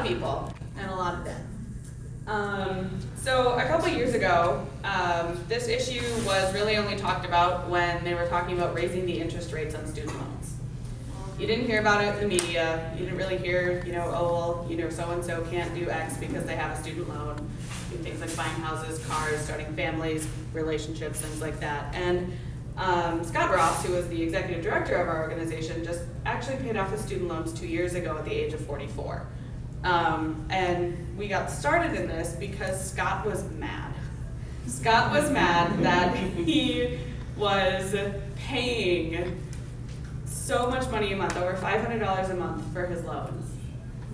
of people and a lot of debt. So a couple years ago, this issue was really only talked about when they were talking about raising the interest rates on student loans. You didn't hear about it in the media. You didn't really hear, oh, well, so-and-so can't do X because they have a student loan. Things like buying houses, cars, starting families, relationships, things like that. And Scott Ross, who was the executive director of our organization, just actually paid off his student loans 2 years ago at the age of 44. And we got started in this because Scott was mad. Scott was mad that he was paying so much money a month, over $500 a month for his loans.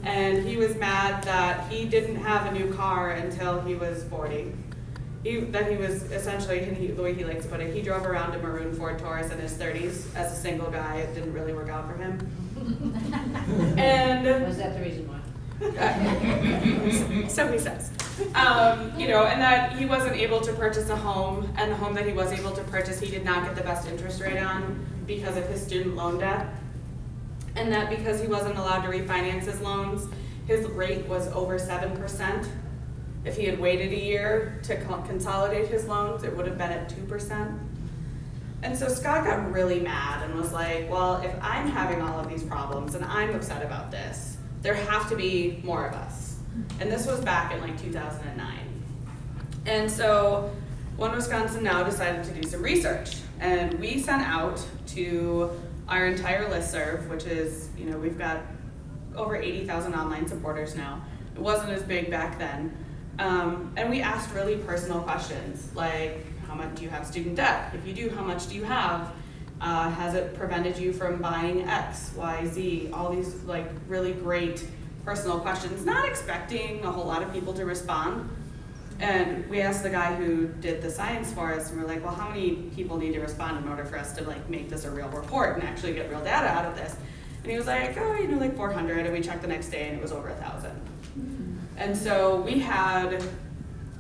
And he was mad that he didn't have a new car until he was 40. That he was essentially, the way he likes to put it, he drove around a maroon Ford Taurus in his 30s as a single guy. It didn't really work out for him. And was that the reason why? So he says. And that he wasn't able to purchase a home, and the home that he was able to purchase, he did not get the best interest rate on because of his student loan debt. And that because he wasn't allowed to refinance his loans, his rate was over 7%. If he had waited a year to consolidate his loans, it would have been at 2%. And so Scott got really mad and was like, well, if I'm having all of these problems and I'm upset about this, there have to be more of us. And this was back in 2009. And so One Wisconsin Now decided to do some research. And we sent out to our entire listserv, which is, we've got over 80,000 online supporters now. It wasn't as big back then. And we asked really personal questions, like, how much do you have student debt? If you do, how much do you have? Has it prevented you from buying X, Y, Z? All these really great personal questions, not expecting a whole lot of people to respond. And we asked the guy who did the science for us, and we're like, well, how many people need to respond in order for us to make this a real report and actually get real data out of this? And he was like, 400, and we checked the next day and it was over 1,000. And so we had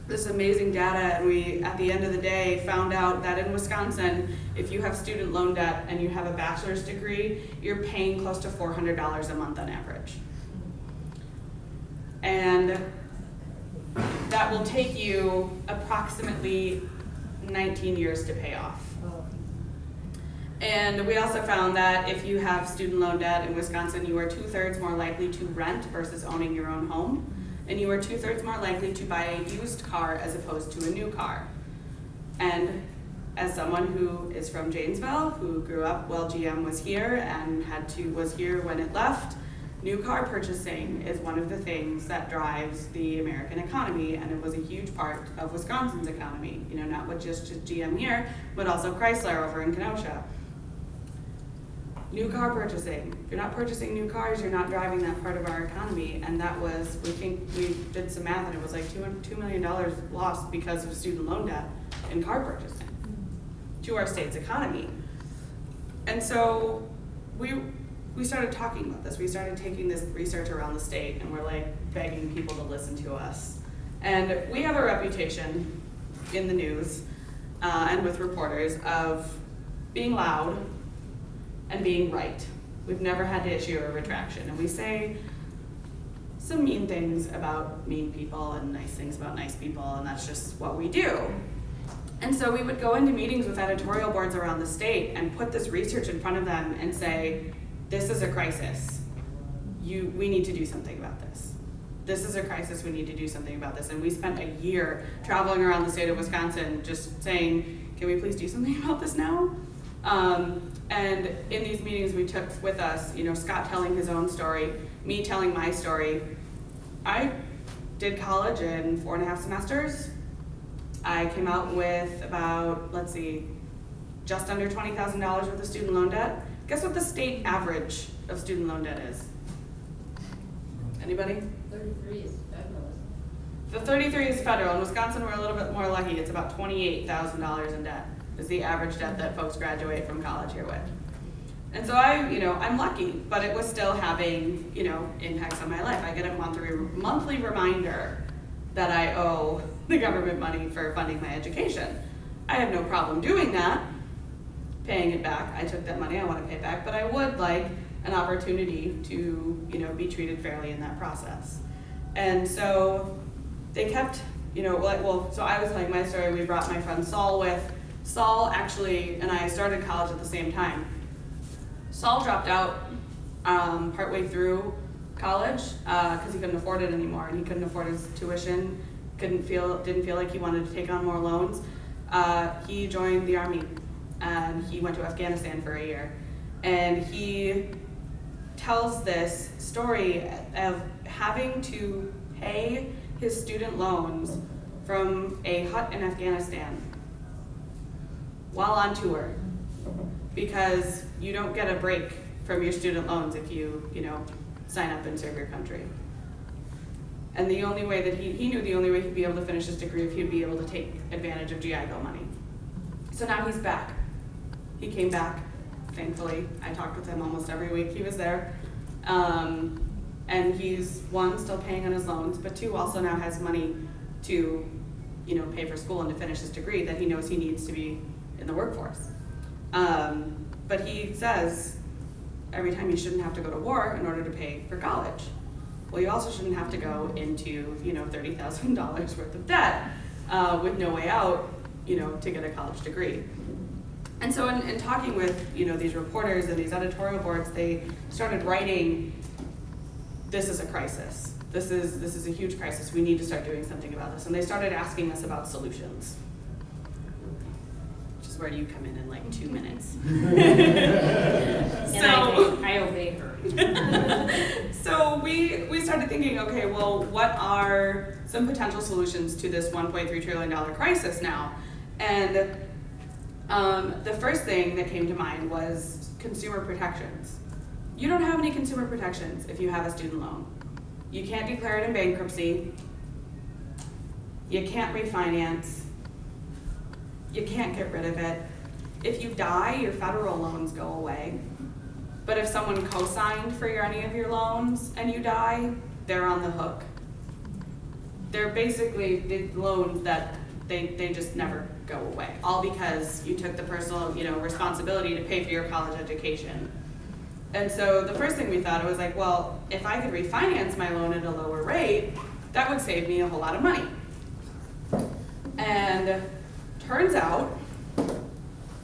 this amazing data, and we, at the end of the day, found out that in Wisconsin, if you have student loan debt and you have a bachelor's degree, you're paying close to $400 a month on average. And that will take you approximately 19 years to pay off. And we also found that if you have student loan debt in Wisconsin, you are 2/3 more likely to rent versus owning your own home. And you are 2/3 more likely to buy a used car as opposed to a new car. And as someone who is from Janesville, who grew up while GM was here and was here when it left, new car purchasing is one of the things that drives the American economy, and it was a huge part of Wisconsin's economy. Not with just GM here, but also Chrysler over in Kenosha. New car purchasing. If you're not purchasing new cars, you're not driving that part of our economy. And that was, we did some math, and it was $2 million lost because of student loan debt in car purchasing to our state's economy. And so we started talking about this. We started taking this research around the state, and we're begging people to listen to us. And we have a reputation in the news and with reporters of being loud and being right. We've never had to issue a retraction. And we say some mean things about mean people and nice things about nice people, and that's just what we do. And so we would go into meetings with editorial boards around the state and put this research in front of them and say, this is a crisis. We need to do something about this. This is a crisis, we need to do something about this. And we spent a year traveling around the state of Wisconsin just saying, can we please do something about this now? And in these meetings we took with us, Scott telling his own story, me telling my story. I did college in 4.5 semesters. I came out with about, just under $20,000 worth of student loan debt. Guess what the state average of student loan debt is? Anybody? 33 is federal. The 33 is federal. In Wisconsin, we're a little bit more lucky. It's about $28,000 in debt is the average debt that folks graduate from college here with. And so I'm lucky, but it was still having, impacts on my life. I get a monthly reminder that I owe the government money for funding my education. I have no problem doing that, paying it back. I took that money, I want to pay it back, but I would like an opportunity to, be treated fairly in that process. And so they kept, so I was telling my story, we brought my friend Saul with. Saul actually and I started college at the same time. Saul dropped out partway through college because he couldn't afford it anymore, and he couldn't afford his tuition, didn't feel like he wanted to take on more loans. He joined the Army, and he went to Afghanistan for a year. And he tells this story of having to pay his student loans from a hut in Afghanistan while on tour, because you don't get a break from your student loans if you sign up and serve your country. And the only way that he knew the only way he'd be able to finish his degree if he'd be able to take advantage of GI Bill money. So now he's back. He came back, thankfully. I talked with him almost every week he was there. And he's, one, still paying on his loans, but two, also now has money to pay for school and to finish his degree that he knows he needs to be in the workforce. But he says every time you shouldn't have to go to war in order to pay for college. Well, you also shouldn't have to go into $30,000 worth of debt with no way out to get a college degree. And so in talking with these reporters and these editorial boards, they started writing, this is a crisis. This is a huge crisis. We need to start doing something about this. And they started asking us about solutions, which is where you come in like 2 minutes. And I obey her. So we started thinking, okay, well, what are some potential solutions to this $1.3 trillion crisis now? And the first thing that came to mind was consumer protections. You don't have any consumer protections if you have a student loan. You can't declare it in bankruptcy. You can't refinance. You can't get rid of it. If you die, your federal loans go away. But if someone co-signed for any of your loans and you die, they're on the hook. They're basically the loans that they just never go away, all because you took the personal responsibility to pay for your college education. And so the first thing we thought, was like, well, if I could refinance my loan at a lower rate, that would save me a whole lot of money. And turns out,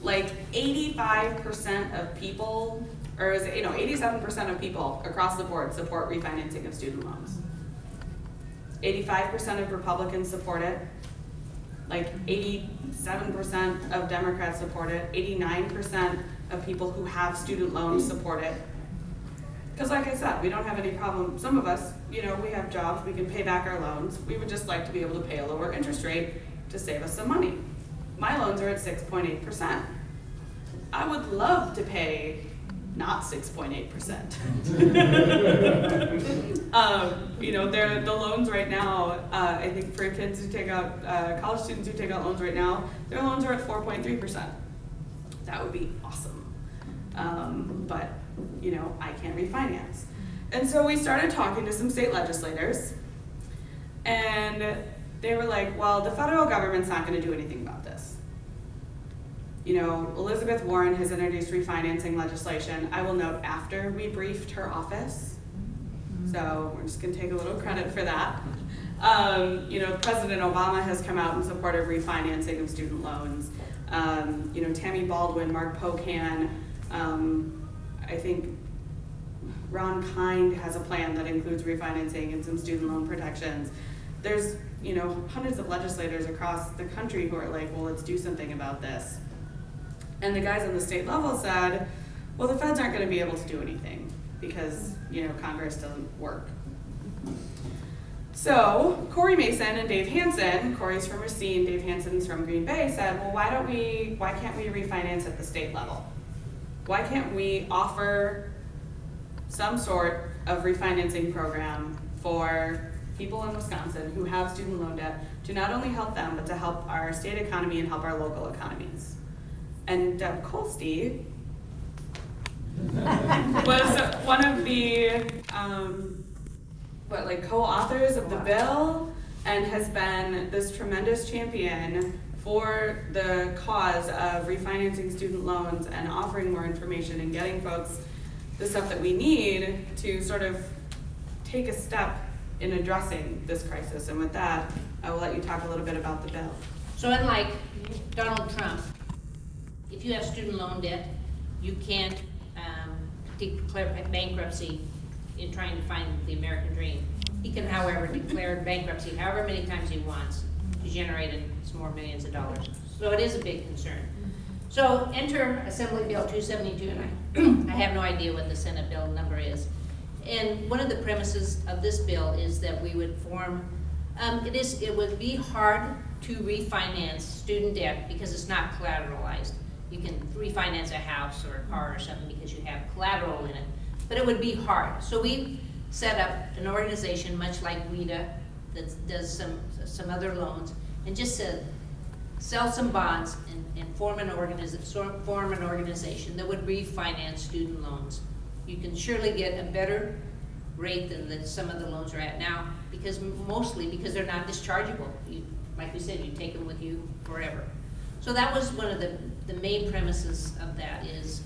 like 85% of people, or 87% of people across the board support refinancing of student loans. 85% of Republicans support it. Like 87% of Democrats support it. 89% of people who have student loans support it. Because like I said, we don't have any problem. Some of us, we have jobs, we can pay back our loans. We would just like to be able to pay a lower interest rate to save us some money. My loans are at 6.8%. I would love to pay not 6.8%. They're the loans right now, I think for kids who take out, college students who take out loans right now, their loans are at 4.3%. That would be awesome. But, I can't refinance. And so we started talking to some state legislators, and they were like, well, the federal government's not going to do anything about this. Elizabeth Warren has introduced refinancing legislation. I will note, after we briefed her office. So we're just going to take a little credit for that. President Obama has come out in support of refinancing of student loans. Tammy Baldwin, Mark Pocan, I think Ron Kind has a plan that includes refinancing and some student loan protections. There's, hundreds of legislators across the country who are like, well, let's do something about this. And the guys on the state level said, well, the feds aren't going to be able to do anything because, Congress doesn't work. So Corey Mason and Dave Hansen, Corey's from Racine, Dave Hansen's from Green Bay, said, well, why can't we refinance at the state level? Why can't we offer some sort of refinancing program for people in Wisconsin who have student loan debt to not only help them, but to help our state economy and help our local economies? And Deb Kolste was one of the co-authors of the bill, and has been this tremendous champion for the cause of refinancing student loans and offering more information and getting folks the stuff that we need to sort of take a step in addressing this crisis. And with that, I will let you talk a little bit about the bill. So unlike Donald Trump, if you have student loan debt, you can't declare bankruptcy in trying to find the American dream. He can, however, declare bankruptcy however many times he wants to generate some more millions of dollars. So it is a big concern. So enter Assembly Bill 272, and I have no idea what the Senate bill number is. And one of the premises of this bill is that we would form, it would be hard to refinance student debt because it's not collateralized. You can refinance a house or a car or something because you have collateral in it, but it would be hard. So we set up an organization much like WIDA that does some other loans, and just said, sell some bonds and form an organization that would refinance student loans. You can surely get a better rate than some of the loans are at now, mostly because they're not dischargeable. Like we said, you take them with you forever. So that was one of the main premises of that is,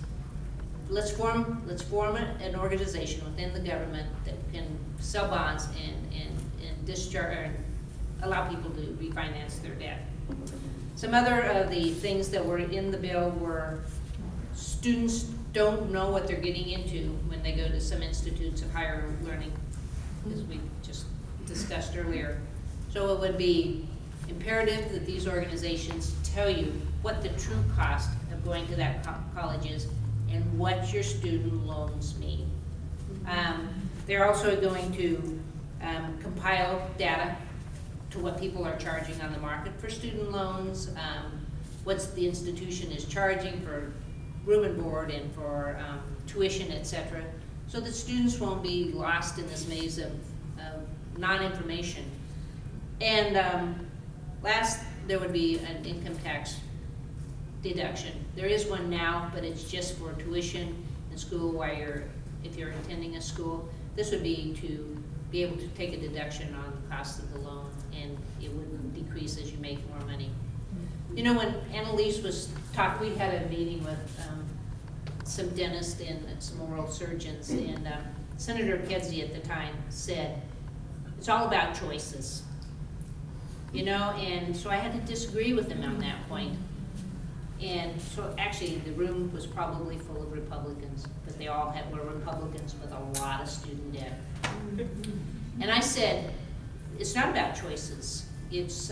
let's form an organization within the government that can sell bonds and discharge, or allow people to refinance their debt. Some other of the things that were in the bill were students don't know what they're getting into when they go to some institutes of higher learning, as we just discussed earlier. So it would be imperative that these organizations tell you what the true cost of going to that college is and what your student loans mean. They're also going to compile data to what people are charging on the market for student loans, what the institution is charging for room and board and for tuition, etc., so that students won't be lost in this maze of non-information. And last, there would be an income tax deduction. There is one now, but it's just for tuition in school if you're attending a school. This would be to be able to take a deduction on the cost of the loan, and it would decrease as you make more money. You know, when Analiese was talking, we had a meeting with some dentists and some oral surgeons, and Senator Kedzie at the time said, it's all about choices. You know, and so I had to disagree with him on that point. And so actually the room was probably full of Republicans, but they all were Republicans with a lot of student debt. And I said, it's not about choices. It's,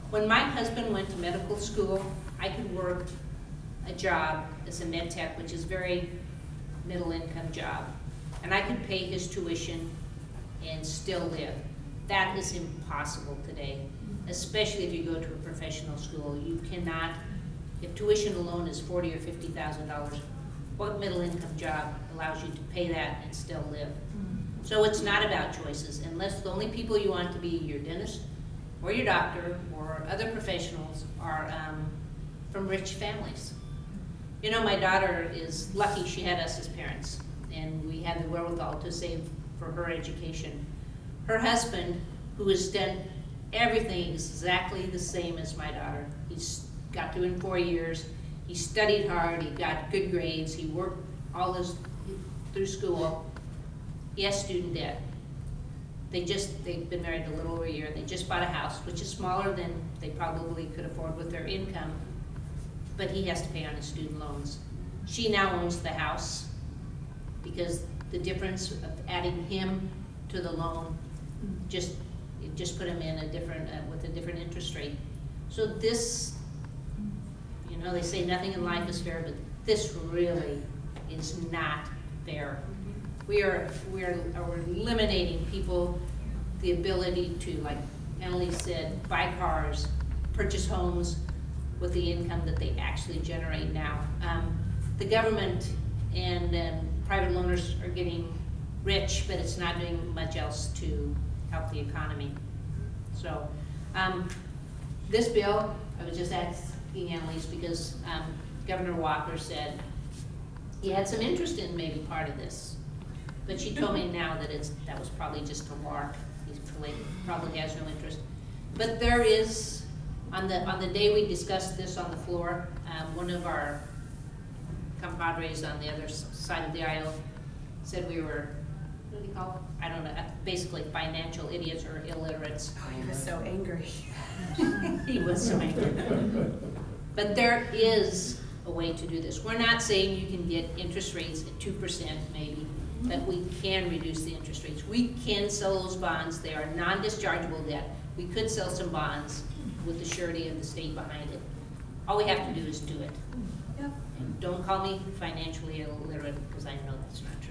when my husband went to medical school, I could work a job as a med tech, which is very middle income job. And I could pay his tuition and still live. That is impossible today, especially if you go to a professional school. You cannot, if tuition alone is $40,000 or $50,000, what middle income job allows you to pay that and still live? So it's not about choices, unless the only people you want to be your dentist or your doctor or other professionals are from rich families. You know, my daughter is lucky she had us as parents, and we had the wherewithal to save for her education. Her husband, who has done everything exactly the same as my daughter, he's got through in 4 years, he studied hard, he got good grades, he worked through school. He has student debt. They've been married a little over a year. They just bought a house, which is smaller than they probably could afford with their income, but he has to pay on his student loans. She now owns the house because the difference of adding him to the loan just put him in with a different interest rate. So this, you know, they say nothing in life is fair, but this really is not fair. We're eliminating people the ability to, like Annalise said, buy cars, purchase homes with the income that they actually generate now. The government and private loaners are getting rich, but it's not doing much else to help the economy. So this bill, I was just asking Annalise because Governor Walker said he had some interest in maybe part of this. But she told me now that that was probably just a lark. He probably has no interest. But there is, on the day we discussed this on the floor, one of our compadres on the other side of the aisle said we were what do you call it? I don't know, basically financial idiots or illiterates. Oh, he was so angry. He was so angry. But there is a way to do this. We're not saying you can get interest rates at 2% maybe, but we can reduce the interest rates. We can sell those bonds. They are non-dischargeable debt. We could sell some bonds with the surety of the state behind it. All we have to do is do it. Yep. And don't call me financially illiterate, because I know that's not true.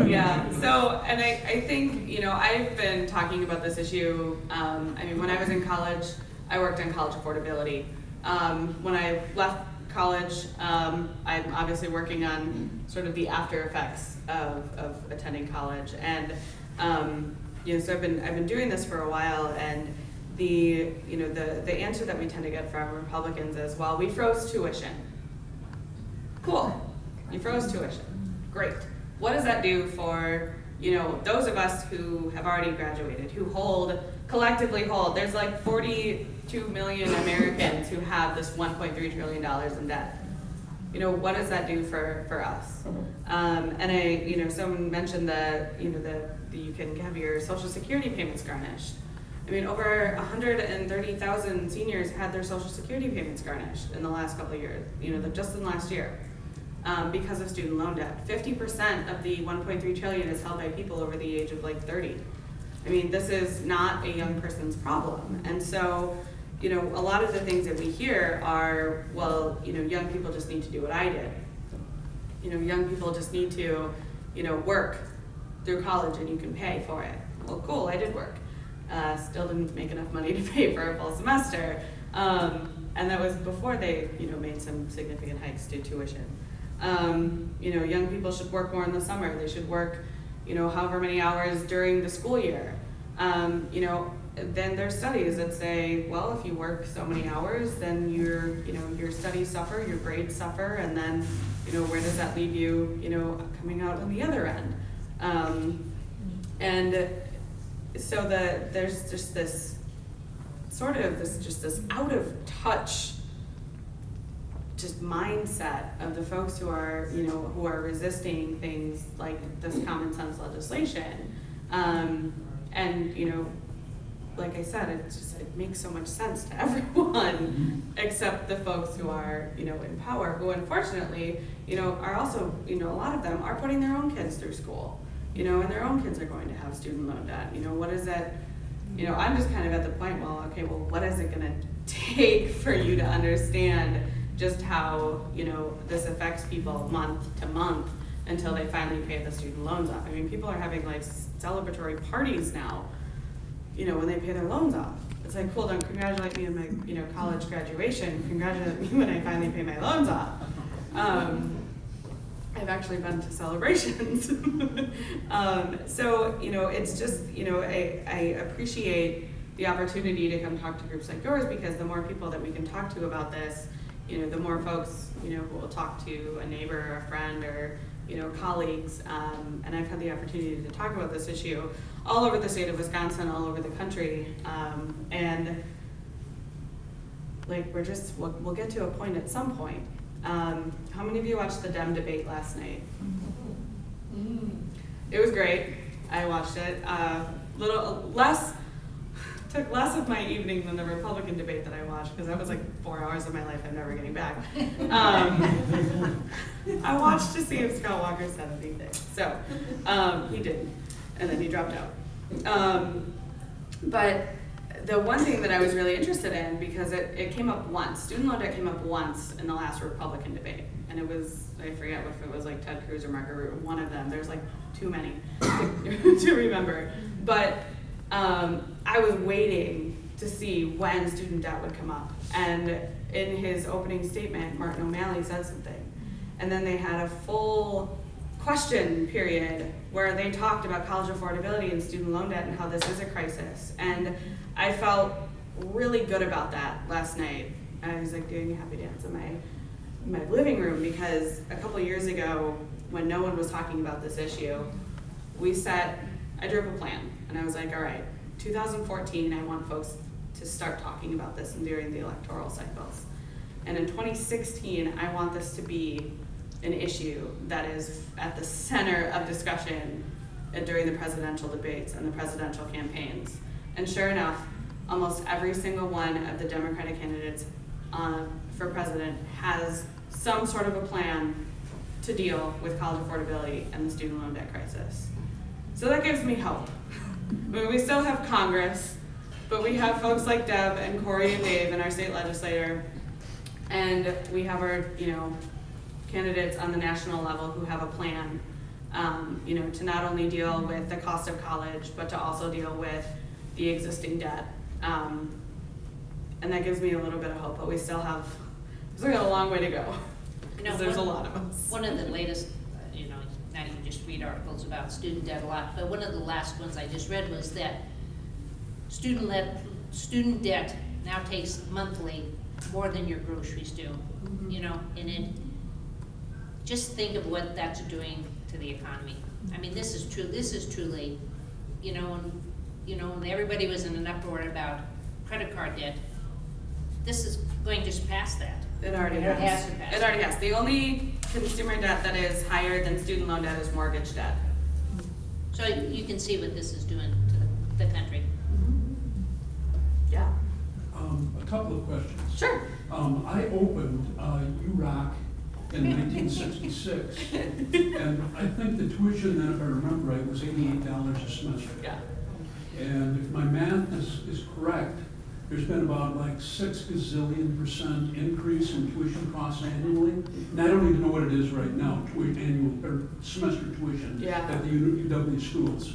Yeah, so, and I think, you know, I've been talking about this issue, I mean, when I was in college, I worked on college affordability. When I left college, I'm obviously working on sort of the after effects of attending college. And, you know, so I've been doing this for a while, and the answer that we tend to get from Republicans is, well, we froze tuition. Cool, you froze tuition. Great. What does that do for, you know, those of us who have already graduated, who collectively hold, there's like 42 million Americans who have this $1.3 trillion in debt. You know, what does that do for us? And you know, someone mentioned that, you know, you can have your Social Security payments garnished. I mean, over 130,000 seniors had their Social Security payments garnished in the last couple of years, you know, just in last year. Because of student loan debt. 50% of the 1.3 trillion is held by people over the age of like 30. I mean, this is not a young person's problem. And so, you know, a lot of the things that we hear are, well, you know, young people just need to do what I did. You know, young people just need to, you know, work through college and you can pay for it. Well, cool, I did work. Still didn't make enough money to pay for a full semester. And that was before they, you know, made some significant hikes to tuition. You know, young people should work more in the summer. They should work, you know, however many hours during the school year. You know, then there's studies that say, well, if you work so many hours, then your studies suffer, your grades suffer, and then, you know, where does that leave you, you know, coming out on the other end? And so there's just this sort of this out of touch just mindset of the folks who are, you know, who are resisting things like this common sense legislation. And, you know, like I said, it makes so much sense to everyone except the folks who are, you know, in power, who unfortunately, you know, are also, you know, a lot of them are putting their own kids through school, you know, and their own kids are going to have student loan debt. You know, what is that? You know, I'm just kind of at the point, well, okay, well, what is it gonna take for you to understand just how, you know, this affects people month to month until they finally pay the student loans off. I mean, people are having like celebratory parties now, you know, when they pay their loans off. It's like, cool, don't congratulate me on my, you know, college graduation, congratulate me when I finally pay my loans off. I've actually been to celebrations. So, you know, it's just, you know, I appreciate the opportunity to come talk to groups like yours, because the more people that we can talk to about this, you know, the more folks, you know, who will talk to a neighbor or a friend or, you know, colleagues. And I've had the opportunity to talk about this issue all over the state of Wisconsin, all over the country. And like, we'll get to a point at some point. How many of you watched the Dem debate last night? It was great. I watched it. Took less of my evening than the Republican debate that I watched, because that was like 4 hours of my life I'm never getting back. I watched to see if Scott Walker said anything. So he didn't, and then he dropped out. But the one thing that I was really interested in, because it came up once, student loan debt came up once in the last Republican debate. And it was, I forget if it was like Ted Cruz or Margaret Root, one of them. There's like too many to remember. But I was waiting to see when student debt would come up. And in his opening statement, Martin O'Malley said something. And then they had a full question period where they talked about college affordability and student loan debt and how this is a crisis. And I felt really good about that last night. I was like doing a happy dance in my living room, because a couple years ago, when no one was talking about this issue, I drew up a plan, and I was like, all right, 2014, I want folks to start talking about this and during the electoral cycles. And in 2016, I want this to be an issue that is at the center of discussion during the presidential debates and the presidential campaigns. And sure enough, almost every single one of the Democratic candidates for president has some sort of a plan to deal with college affordability and the student loan debt crisis. So that gives me hope. I mean, we still have Congress, but we have folks like Deb and Corey and Dave and our state legislator, and we have our, candidates on the national level who have a plan, to not only deal with the cost of college, but to also deal with the existing debt. And that gives me a little bit of hope, but we still got a long way to go. Because there's a lot of us. One of the latest, not even just read articles about student debt a lot, but one of the last ones I just read was that student debt now takes monthly more than your groceries do, and then just think of what that's doing to the economy. I mean, this is truly, when everybody was in an uproar about credit card debt, this is going just past that. It already has. It already has. The only consumer debt that is higher than student loan debt is mortgage debt. So you can see what this is doing to the country. Yeah. A couple of questions. Sure. I opened UROC in 1966, and I think the tuition then, if I remember right, was $88 a semester. Yeah. And if my math is correct, there's been about like 6 gazillion% increase in tuition costs annually. And I don't even know what it is right now, annual or semester tuition at the UW schools.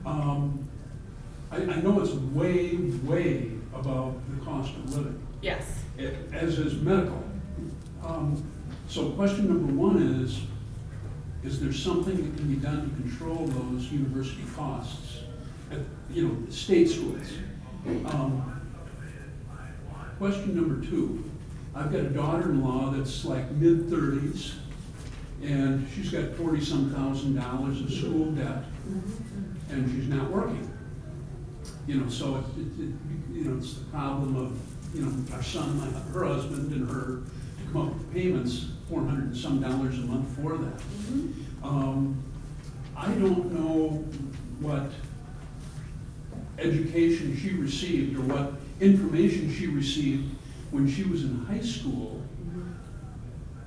I know it's way, way above the cost of living. Yes. As is medical. So question number one is there something that can be done to control those university costs at, state schools? Question number two, I've got a daughter-in-law that's like mid-30s, and she's got $40-some thousand of school debt, and she's not working. So it's the problem of, our son, her husband, and her to come up with payments, $400 and some a month for that. I don't know what education she received or what information she received when she was in high school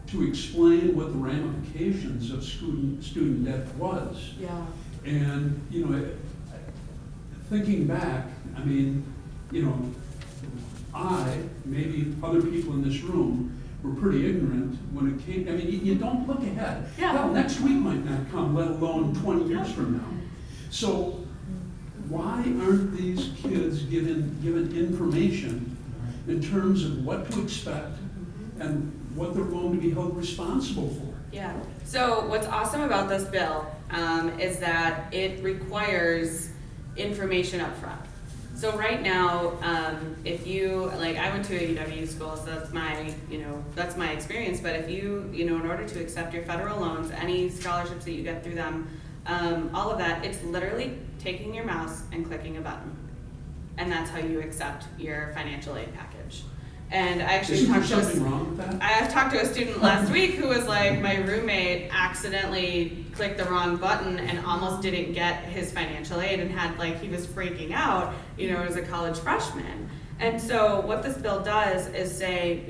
to explain what the ramifications of student debt was. Yeah. And, thinking back, I mean, maybe other people in this room were pretty ignorant when it came, I mean, you don't look ahead. Yeah. Well, next week might not come, let alone 20 years from now. So why aren't these kids given information in terms of what to expect and what they're going to be held responsible for? Yeah. So what's awesome about this bill is that it requires information up front. So right now, if you, I went to a UW school, so that's my experience, but if you, in order to accept your federal loans, any scholarships that you get through them, all of that, it's literally taking your mouse and clicking a button. And that's how you accept your financial aid package. And I actually Isn't there something wrong with that? I talked to a student last week who was like, my roommate accidentally clicked the wrong button and almost didn't get his financial aid and he was freaking out, as a college freshman. And so what this bill does is say,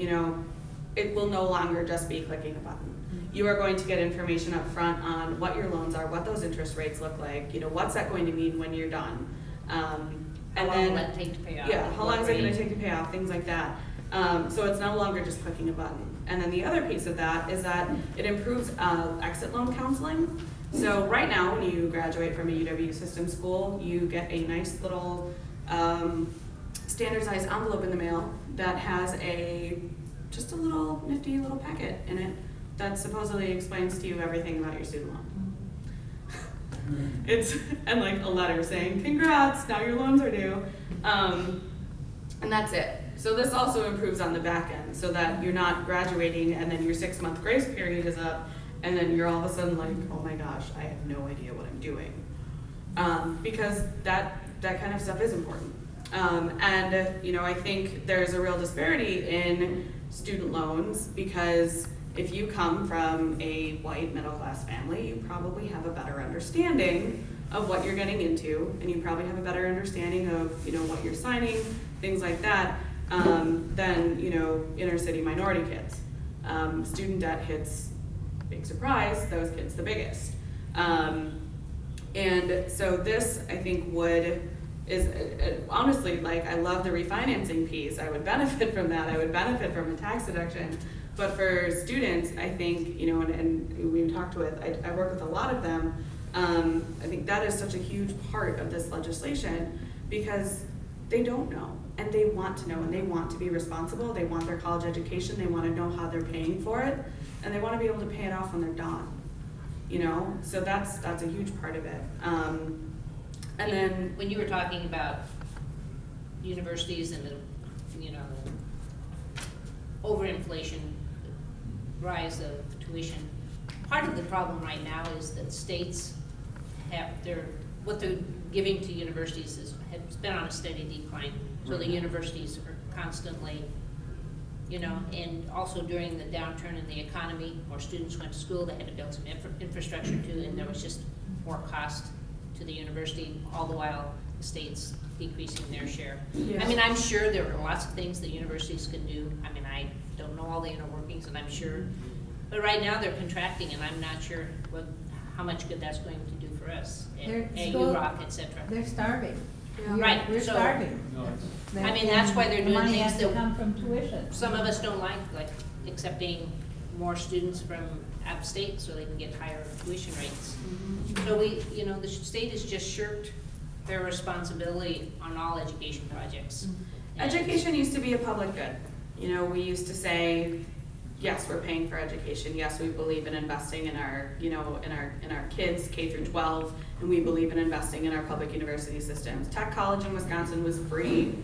it will no longer just be clicking a button. You are going to get information up front on what your loans are, what those interest rates look like, what's that going to mean when you're done. How long will that take to pay off? Yeah, how long is it going to take to pay off, things like that. So it's no longer just clicking a button. And then the other piece of that is that it improves exit loan counseling. So right now, when you graduate from a UW system school, you get a nice little standard-sized envelope in the mail that has just a little nifty little packet in it that supposedly explains to you everything about your student loan. And a letter saying, congrats, now your loans are due. And that's it. So this also improves on the back end so that you're not graduating and then your 6-month grace period is up and then you're all of a sudden like, oh my gosh, I have no idea what I'm doing. Because that kind of stuff is important. I think there's a real disparity in student loans because If you come from a white middle-class family, you probably have a better understanding of what you're getting into, and you probably have a better understanding of, you know, what you're signing, things like that, than, you know, inner city minority kids. Student debt hits, big surprise, those kids the biggest. And so this, I think, honestly, like, I love the refinancing piece. I would benefit from that. I would benefit from a tax deduction. But for students, I think, you know, and we've talked with, I work with a lot of them, I think that is such a huge part of this legislation because they don't know, and they want to know, and they want to be responsible. They want their college education. They want to know how they're paying for it, and they want to be able to pay it off when they're done. You know, so that's a huge part of it. And then when you were talking about universities and the, you know, overinflation, rise of tuition, part of the problem right now is that states have what they're giving to universities has been on a steady decline. So the universities are constantly, you know, and also during the downturn in the economy, more students went to school, they had to build some infrastructure too, and there was just more cost to the university, all the while the states decreasing their share. Yes. I mean, I'm sure there are lots of things that universities can do. I mean, I don't know all the inner workings, and I'm sure, but right now they're contracting, and I'm not sure how much good that's going to do for us at UROC, et cetera. They're starving. Yeah. Right, We're so- starving. I mean, that's why they're The doing money things has to that come from tuition. some of us don't like accepting more students from out of state so they can get higher tuition rates. So you know, the state has just shirked their responsibility on all education projects. And- education used to be a public good. You know, we used to say, yes, we're paying for education. Yes, we believe in investing in our, you know, in our kids, K through 12, and we believe in investing in our public university systems. Tech College in Wisconsin was free